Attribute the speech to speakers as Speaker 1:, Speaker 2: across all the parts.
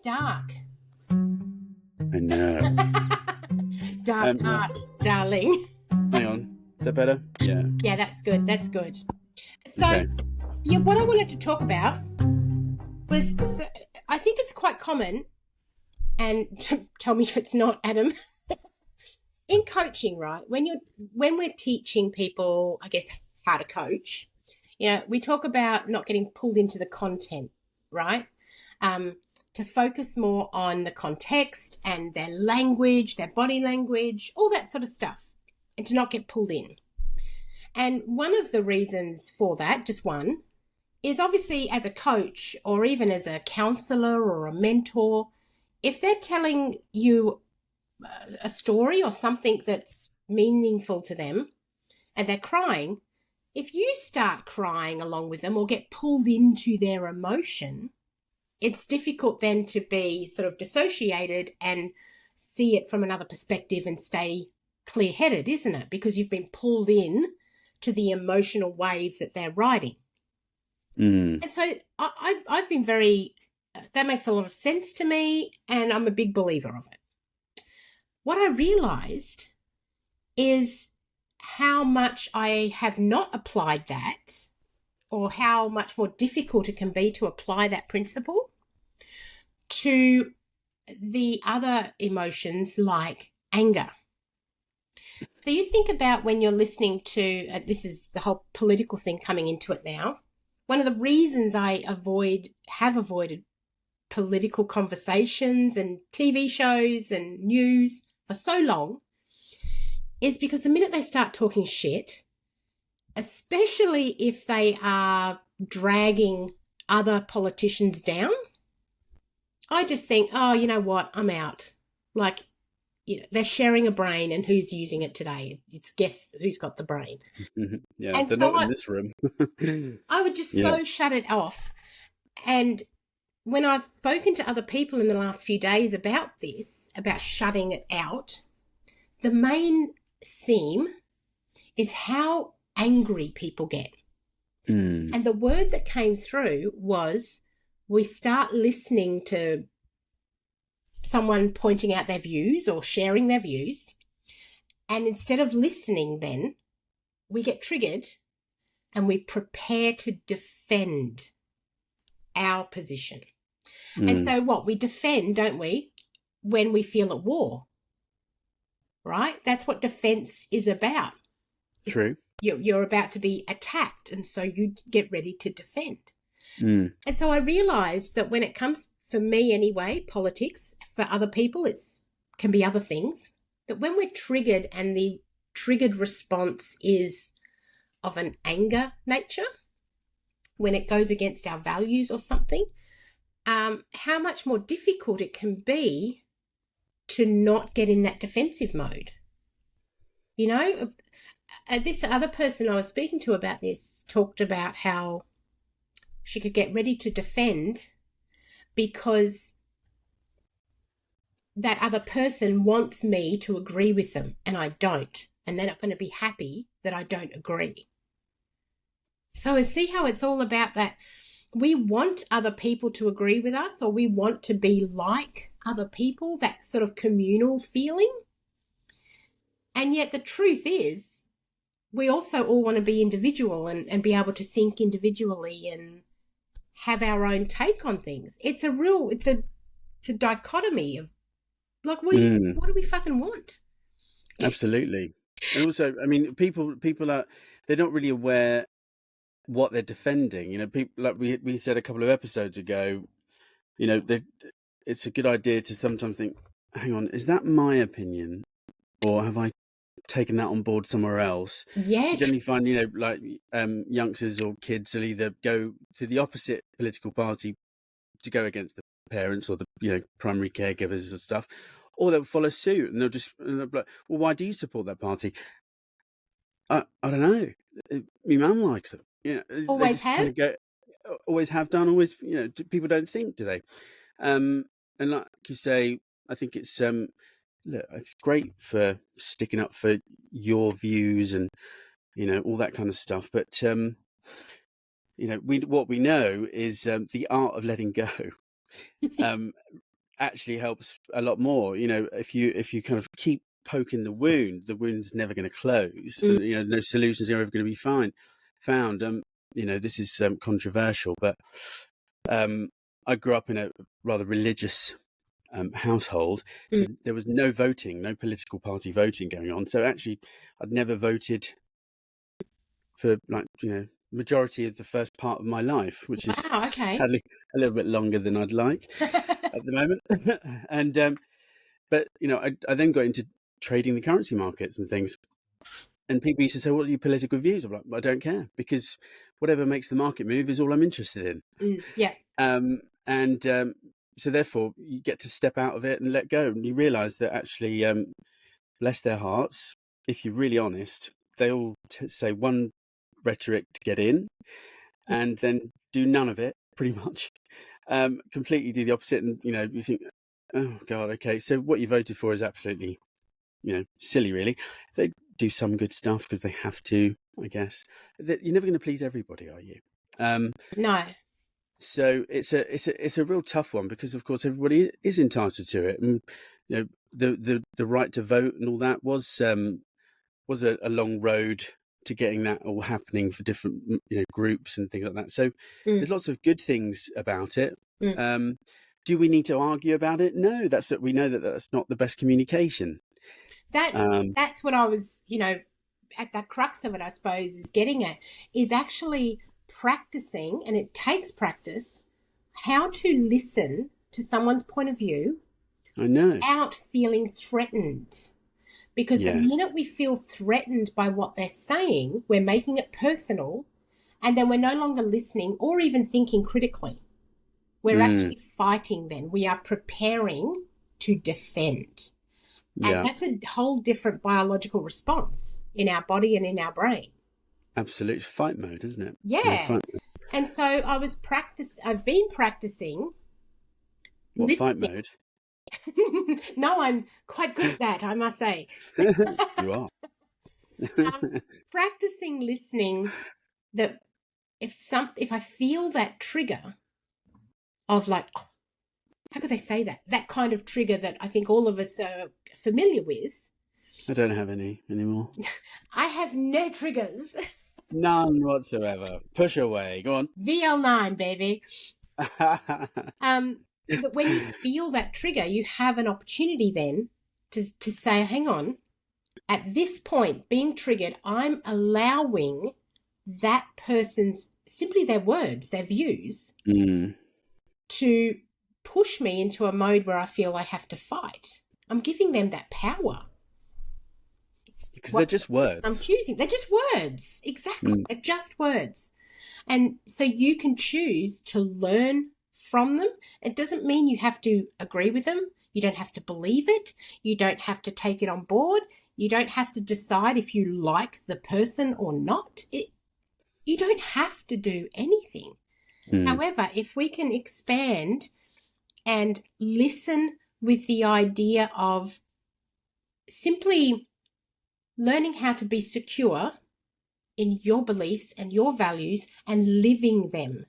Speaker 1: dark.
Speaker 2: I know.
Speaker 1: Dark art, darling.
Speaker 2: Hang on. Is that better? Yeah.
Speaker 1: Yeah, that's good. That's good. So,
Speaker 2: Okay.
Speaker 1: yeah, what I wanted to talk about was, I think it's quite common, and tell me if it's not, Adam, in coaching, right? When we're teaching people, I guess, how to coach, we talk about not getting pulled into the content, right? To focus more on the context and their language, their body language, all that sort of stuff, and to not get pulled in. And one of the reasons for that, just one, is obviously as a coach or even as a counselor or a mentor, if they're telling you a story or something that's meaningful to them and they're crying, if you start crying along with them or get pulled into their emotion, it's difficult then to be sort of dissociated and see it from another perspective and stay clear-headed, isn't it? Because you've been pulled in to the emotional wave that they're riding. And so I've been that makes a lot of sense to me, and I'm a big believer of it. What I realized is how much I have not applied that, or how much more difficult it can be to apply that principle to the other emotions like anger. So you think about when you're listening to, this is the whole political thing coming into it now. One of the reasons I have avoided political conversations and TV shows and news for so long is because the minute they start talking shit, especially if they are dragging other politicians down, I just think, oh, you know what, I'm out. Like, they're sharing a brain, and who's using it today? It's guess who's got the brain.
Speaker 2: Yeah,
Speaker 1: and
Speaker 2: they're
Speaker 1: so
Speaker 2: not in this room.
Speaker 1: I would just so shut it off. And when I've spoken to other people in the last few days about this, about shutting it out, the main theme is how angry people get. And the word that came through was, we start listening to someone pointing out their views or sharing their views, and instead of listening, then we get triggered and we prepare to defend our position. And so what? We defend, don't we, when we feel at war, right? That's what defense is about.
Speaker 2: True.
Speaker 1: You're about to be attacked, and so you get ready to defend. And so I realized that when it comes, for me anyway, politics, for other people it can be other things, that when we're triggered and the triggered response is of an anger nature, when it goes against our values or something, how much more difficult it can be to not get in that defensive mode. This other person I was speaking to about this talked about how she could get ready to defend because that other person wants me to agree with them and I don't, and they're not going to be happy that I don't agree. So I see how it's all about that. We want other people to agree with us, or we want to be like other people, that sort of communal feeling. And yet the truth is, we also all want to be individual and be able to think individually and have our own take on things. It's a dichotomy of, like, what do we fucking want?
Speaker 2: Absolutely. And also, I mean, people are, they're not really aware what they're defending. People, like we said a couple of episodes ago, it's a good idea to sometimes think, hang on, is that my opinion, or have I taken that on board somewhere else?
Speaker 1: Yeah.
Speaker 2: You generally find, youngsters or kids will either go to the opposite political party to go against the parents or the primary caregivers or stuff, or they'll follow suit and they'll be like, well, why do you support that party? I don't know. My mum likes them.
Speaker 1: Always have.
Speaker 2: Always have done. Always, people don't think, do they? And like you say, I think it's it's great for sticking up for your views and all that kind of stuff. But what we know is the art of letting go. actually helps a lot more. If you kind of keep poking the wound's never going to close. And, no solutions are ever going to be found. This is controversial, but I grew up in a rather religious household, so there was no political party voting going on. So actually, I'd never voted for majority of the first part of my life, which is
Speaker 1: Wow, okay.
Speaker 2: sadly a little bit longer than I'd like at the moment. And but I then got into trading the currency markets and things. And people used to say, "What are your political views?" I'm like, "I don't care, because whatever makes the market move is all I'm interested in."
Speaker 1: Yeah.
Speaker 2: So therefore, you get to step out of it and let go, and you realise that actually, bless their hearts, if you're really honest, they all say one rhetoric to get in, and then do none of it, pretty much. Completely do the opposite, and you think, "Oh God, okay." So what you voted for is absolutely, silly, really. They do some good stuff because they have to, I guess. You're never going to please everybody, are you?
Speaker 1: No.
Speaker 2: So it's a real tough one, because of course everybody is entitled to it, and the right to vote and all that was a long road to getting that all happening for different groups and things like that. So there's lots of good things about it. Do we need to argue about it? No, we know that's not the best communication.
Speaker 1: That's what I was, at the crux of it, I suppose, is getting at, is actually practicing, and it takes practice, how to listen to someone's point of view.
Speaker 2: I know.
Speaker 1: Without feeling threatened. Because the minute we feel threatened by what they're saying, we're making it personal, and then we're no longer listening or even thinking critically. We're actually fighting then. We are preparing to defend. And that's a whole different biological response in our body and in our brain.
Speaker 2: Absolute fight mode, isn't it?
Speaker 1: Yeah. And so I've been practicing.
Speaker 2: What fight mode?
Speaker 1: No, I'm quite good at that, I must say.
Speaker 2: You are.
Speaker 1: Practicing listening, that if I feel that trigger of like, oh, how could they say that? That kind of trigger that I think all of us are familiar with.
Speaker 2: I don't have any anymore.
Speaker 1: I have no triggers.
Speaker 2: None whatsoever. Push away. Go on.
Speaker 1: VL9, baby. But when you feel that trigger, you have an opportunity then to say, hang on, at this point, being triggered, I'm allowing that person's, simply their words, their views, to push me into a mode where I feel I have to fight. I'm giving them that power.
Speaker 2: Because they're just words.
Speaker 1: I'm choosing. They're just words. Exactly. They're just words. And so you can choose to learn from them. It doesn't mean you have to agree with them. You don't have to believe it. You don't have to take it on board. You don't have to decide if you like the person or not. You don't have to do anything. However, if we can expand and listen with the idea of simply learning how to be secure in your beliefs and your values and living them,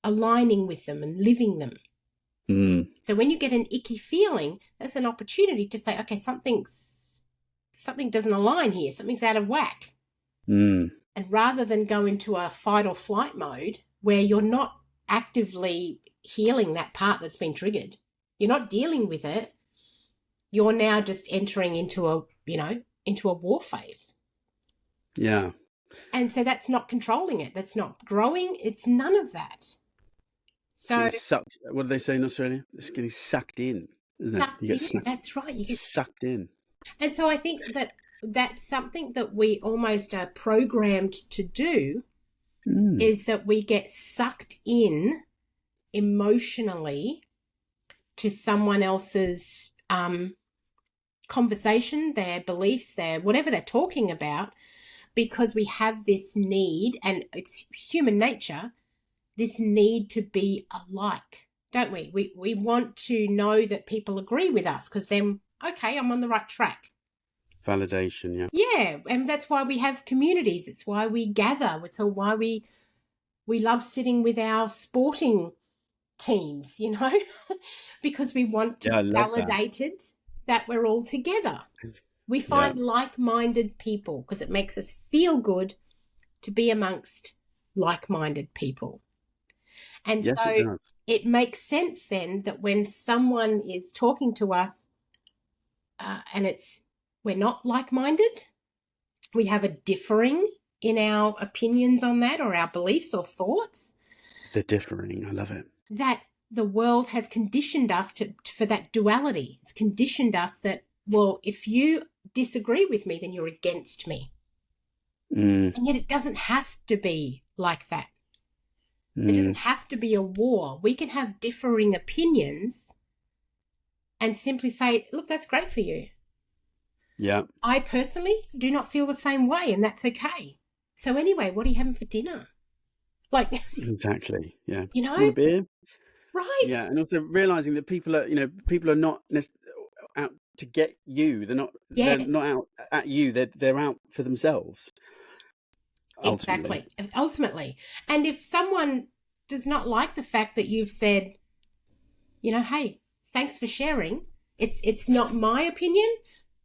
Speaker 1: aligning with them and living them. So when you get an icky feeling, that's an opportunity to say, okay, something doesn't align here. Something's out of whack. And rather than go into a fight or flight mode where you're not actively healing that part that's been triggered, you're not dealing with it. You're now just entering into a war phase.
Speaker 2: Yeah.
Speaker 1: And so that's not controlling it. That's not growing. It's none of that. So
Speaker 2: sucked. What do they say in Australia? It's getting sucked in, isn't it? You get sucked.
Speaker 1: That's right. You get
Speaker 2: sucked in.
Speaker 1: And so I think that that's something that we almost are programmed to do, is that we get sucked in emotionally to someone else's conversation, their beliefs, their whatever they're talking about, because we have this need, and it's human nature, this need to be alike, don't we? We want to know that people agree with us, because then, okay, I'm on the right track.
Speaker 2: Validation, yeah.
Speaker 1: Yeah, and that's why we have communities. It's why we gather. It's why we love sitting with our sporting teams, because we want to
Speaker 2: Yeah, I
Speaker 1: be
Speaker 2: love that.
Speaker 1: validated that we're all together. We find like-minded people because it makes us feel good to be amongst like-minded people. And
Speaker 2: Yes, it
Speaker 1: so
Speaker 2: does.
Speaker 1: it makes sense then that when someone is talking to us and we're not like-minded, we have a differing in our opinions on that or our beliefs or thoughts.
Speaker 2: The differing, I love it.
Speaker 1: That the world has conditioned us for that duality. It's conditioned us that, well, if you disagree with me, then you're against me. And yet it doesn't have to be like that. It doesn't have to be a war. We can have differing opinions and simply say, look, that's great for you.
Speaker 2: Yeah.
Speaker 1: I personally do not feel the same way, and that's okay. So anyway, what are you having for dinner?
Speaker 2: Exactly. Yeah.
Speaker 1: You know?
Speaker 2: Want a beer?
Speaker 1: Right.
Speaker 2: Yeah. And also realizing that people are not out to get you. They're not out at you. They're out for themselves.
Speaker 1: Ultimately. And if someone does not like the fact that you've said, hey, thanks for sharing. It's not my opinion.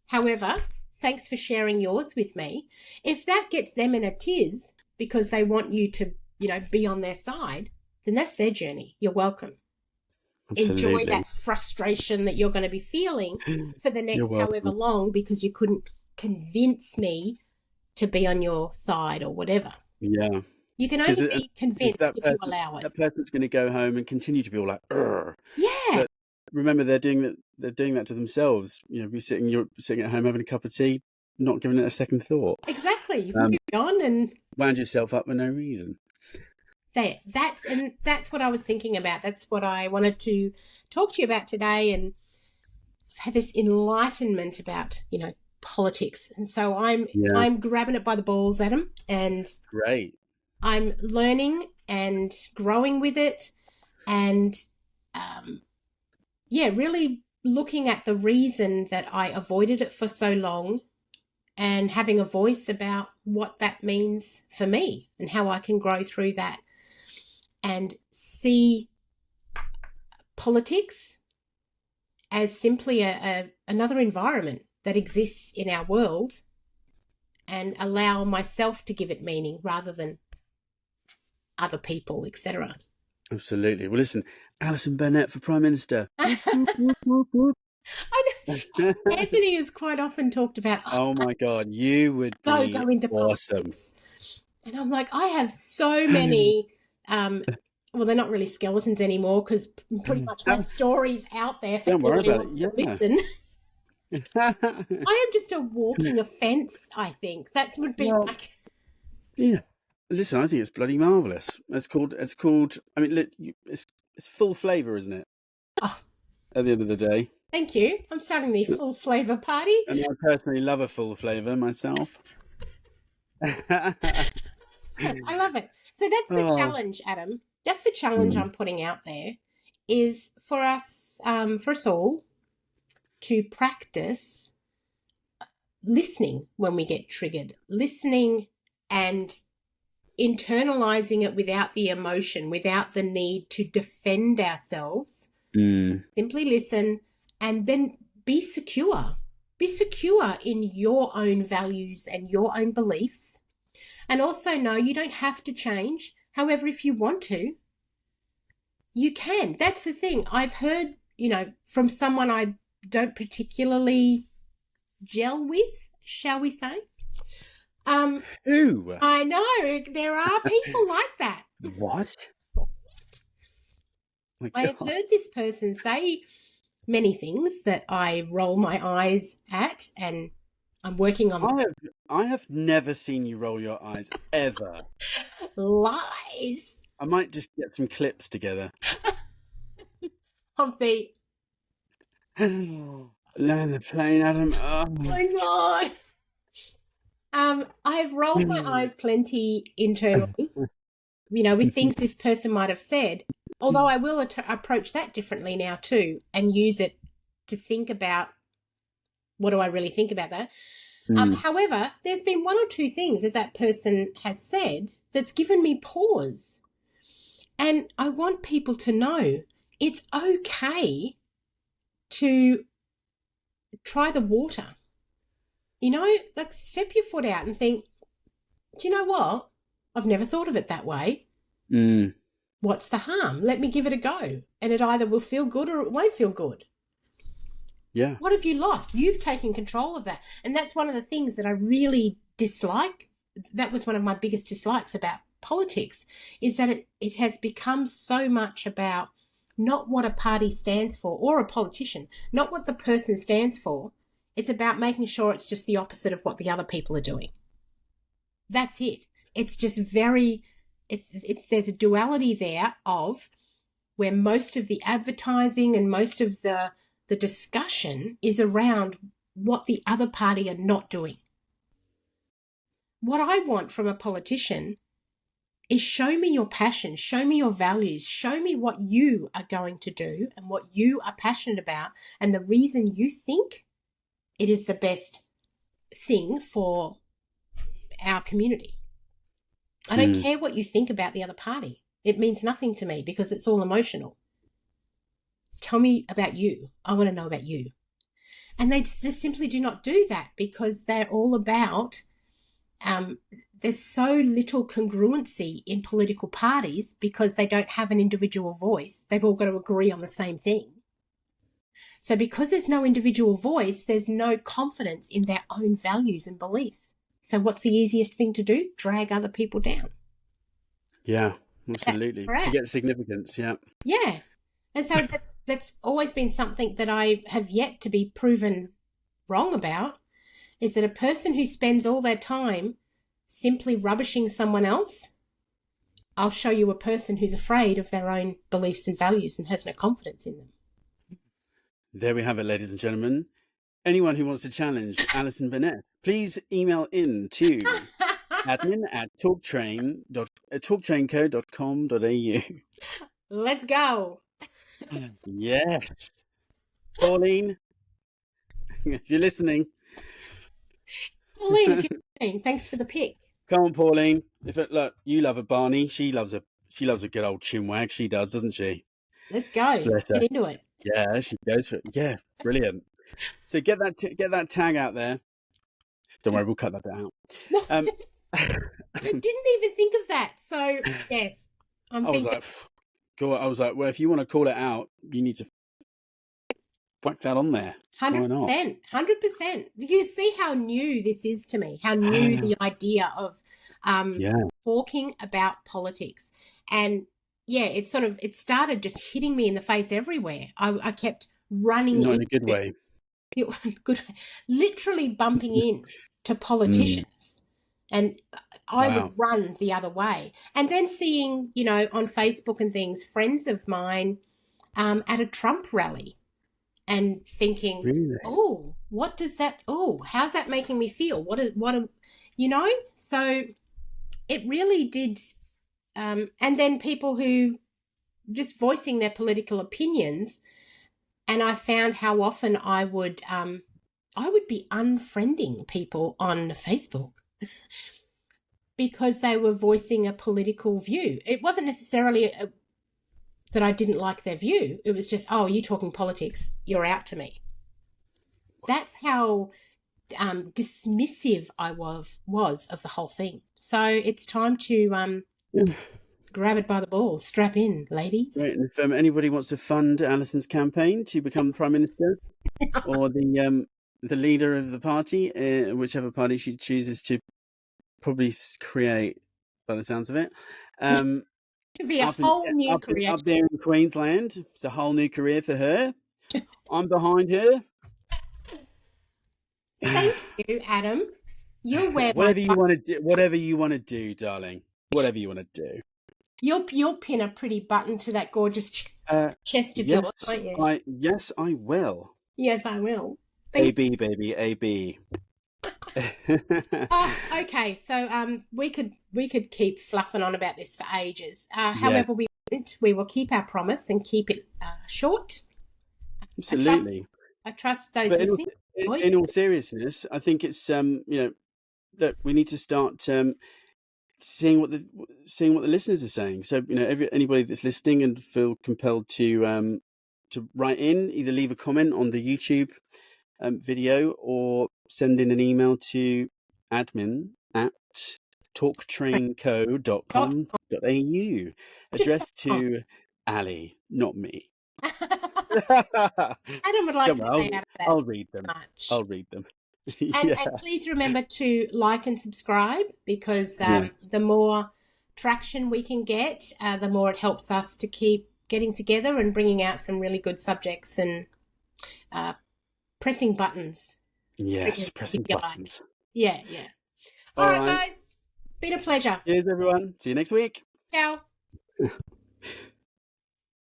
Speaker 1: However, thanks for sharing yours with me. If that gets them in a tiz because they want you to, be on their side, then that's their journey. You're welcome.
Speaker 2: Absolutely.
Speaker 1: Enjoy that frustration that you're going to be feeling for the next however long because you couldn't convince me to be on your side or whatever.
Speaker 2: Yeah.
Speaker 1: You can only be convinced if you allow it.
Speaker 2: That person's going to go home and continue to be all like, "Urgh."
Speaker 1: Yeah.
Speaker 2: But remember, they're doing that to themselves. You're sitting at home having a cup of tea, not giving it a second thought.
Speaker 1: Exactly. You've moved on and
Speaker 2: wound yourself up for no reason.
Speaker 1: That's what I was thinking about. That's what I wanted to talk to you about today. And I've had this enlightenment about, politics. And so I'm grabbing it by the balls, Adam, and
Speaker 2: great.
Speaker 1: I'm learning and growing with it and, really looking at the reason that I avoided it for so long and having a voice about what that means for me and how I can grow through that and see politics as simply another environment that exists in our world and allow myself to give it meaning rather than other people, etc.
Speaker 2: Absolutely. Well, listen, Alison Burnett for Prime Minister.
Speaker 1: Anthony has quite often talked about,
Speaker 2: oh my God, you would
Speaker 1: go into
Speaker 2: awesome.
Speaker 1: politics. And I'm like, I have so many, well, they're not really skeletons anymore because pretty much my story's out there for anyone who wants to listen. I am just a walking offence, I think. That would be like...
Speaker 2: Yeah. Listen, I think it's bloody marvellous. It's called, I mean, look, it's full flavour, isn't it?
Speaker 1: Oh.
Speaker 2: At the end of the day.
Speaker 1: Thank you. I'm starting the full flavour party.
Speaker 2: And I personally love a full flavour myself.
Speaker 1: I love it. So that's the challenge, Adam. That's the challenge I'm putting out there is for us all to practice listening when we get triggered, listening and internalizing it without the emotion, without the need to defend ourselves. Simply listen and then be secure. Be secure in your own values and your own beliefs. And also know you don't have to change. However, if you want to, you can. That's the thing. I've heard, from someone I don't particularly gel with, shall we say.
Speaker 2: Who?
Speaker 1: I know. There are people like that.
Speaker 2: What?
Speaker 1: I have heard this person say many things that I roll my eyes at, and I'm working on
Speaker 2: I have never seen you roll your eyes, ever.
Speaker 1: Lies.
Speaker 2: I might just get some clips together.
Speaker 1: Of the...
Speaker 2: Land the plane, Adam. Oh
Speaker 1: my God. I've rolled my eyes plenty internally, with things this person might have said, although I will approach that differently now too and use it to think about what do I really think about that. However, there's been one or two things that person has said that's given me pause. And I want people to know it's okay to try the water. You know, like step your foot out and think, do you know what? I've never thought of it that way.
Speaker 2: Mm.
Speaker 1: What's the harm? Let me give it a go. And it either will feel good or it won't feel good.
Speaker 2: Yeah.
Speaker 1: What have you lost? You've taken control of that. And that's one of the things that I really dislike. That was one of my biggest dislikes about politics, is that it has become so much about not what a party stands for or a politician, not what the person stands for. It's about making sure it's just the opposite of what the other people are doing. That's it. It's just there's a duality there of where most of the advertising and most of the discussion is around what the other party are not doing. What I want from a politician is show me your passion, show me your values, show me what you are going to do and what you are passionate about and the reason you think it is the best thing for our community. I don't care what you think about the other party. It means nothing to me because it's all emotional. Tell me about you. I want to know about you. And they simply do not do that because they're all about, there's so little congruency in political parties because they don't have an individual voice. They've all got to agree on the same thing. So because there's no individual voice, there's no confidence in their own values and beliefs. So what's the easiest thing to do? Drag other people down.
Speaker 2: Yeah, absolutely. To get significance, yeah.
Speaker 1: Yeah. And so that's always been something that I have yet to be proven wrong about, is that a person who spends all their time simply rubbishing someone else, I'll show you a person who's afraid of their own beliefs and values and has no confidence in them.
Speaker 2: There we have it, ladies and gentlemen. Anyone who wants to challenge Alison Burnett, please email in to admin@talktrainco.com.au.
Speaker 1: Let's go.
Speaker 2: Yes. Pauline, if you're listening.
Speaker 1: Pauline, if you're listening, thanks for the pick.
Speaker 2: Come on, Pauline. Look, you love a Barney. She loves a good old chinwag. She does, doesn't she?
Speaker 1: Let's go. Let's get into it.
Speaker 2: Yeah, she goes for it. Yeah, brilliant. So get that tag out there. Don't worry, we'll cut that bit out.
Speaker 1: I didn't even think of that. So yes, I was
Speaker 2: like, well, if you want to call it out, you need to whack that on there.
Speaker 1: 100%. 100%. Do you see how new this is to me? How new the idea of talking about politics. And yeah, it started just hitting me in the face everywhere. I kept running.
Speaker 2: Not in a good way.
Speaker 1: Literally bumping in to politicians. And I would run the other way. And then seeing, on Facebook and things, friends of mine at a Trump rally and thinking,
Speaker 2: really?
Speaker 1: Oh, what does that, how's that making me feel? So it really did. And then people who just voicing their political opinions. And I found how often I would be unfriending people on Facebook because they were voicing a political view. It wasn't necessarily that I didn't like their view. It was just, you're talking politics, you're out to me. That's how dismissive I was of the whole thing. So it's time to grab it by the balls. Strap in, ladies.
Speaker 2: Right, and if anybody wants to fund Alison's campaign to become Prime Minister or the leader of the party, whichever party she chooses to probably create, by the sounds of it,
Speaker 1: could be a whole new career.
Speaker 2: Up there in Queensland, it's a whole new career for her. I'm behind her.
Speaker 1: Thank you, Adam. You'll wear
Speaker 2: whatever you want to do. Whatever you want to do, darling. Whatever you want to do.
Speaker 1: You'll pin a pretty button to that gorgeous chest of yours, won't you?
Speaker 2: Yes, I will.
Speaker 1: Yes, I will.
Speaker 2: AB, baby, AB.
Speaker 1: Okay, so we could keep fluffing on about this for ages. However, we won't. We will keep our promise and keep it short.
Speaker 2: Absolutely.
Speaker 1: I trust those listening.
Speaker 2: In all seriousness, I think it's look, we need to start seeing what the listeners are saying. So anybody that's listening and feel compelled to write in, either leave a comment on the YouTube video or send in an email to admin@talktrainco.com.au, addressed to Ali, not me.
Speaker 1: Adam would like
Speaker 2: Don't
Speaker 1: to
Speaker 2: worry,
Speaker 1: stay out of that
Speaker 2: I'll read them.
Speaker 1: much.
Speaker 2: I'll read them.
Speaker 1: And
Speaker 2: Yeah.
Speaker 1: please remember to like and subscribe, because
Speaker 2: Yes.
Speaker 1: the more traction we can get, the more it helps us to keep getting together and bringing out some really good subjects and pressing buttons.
Speaker 2: Yes, pressing buttons.
Speaker 1: Yeah. All right, guys. Been a pleasure.
Speaker 2: Cheers, everyone. See you next week.
Speaker 1: Ciao.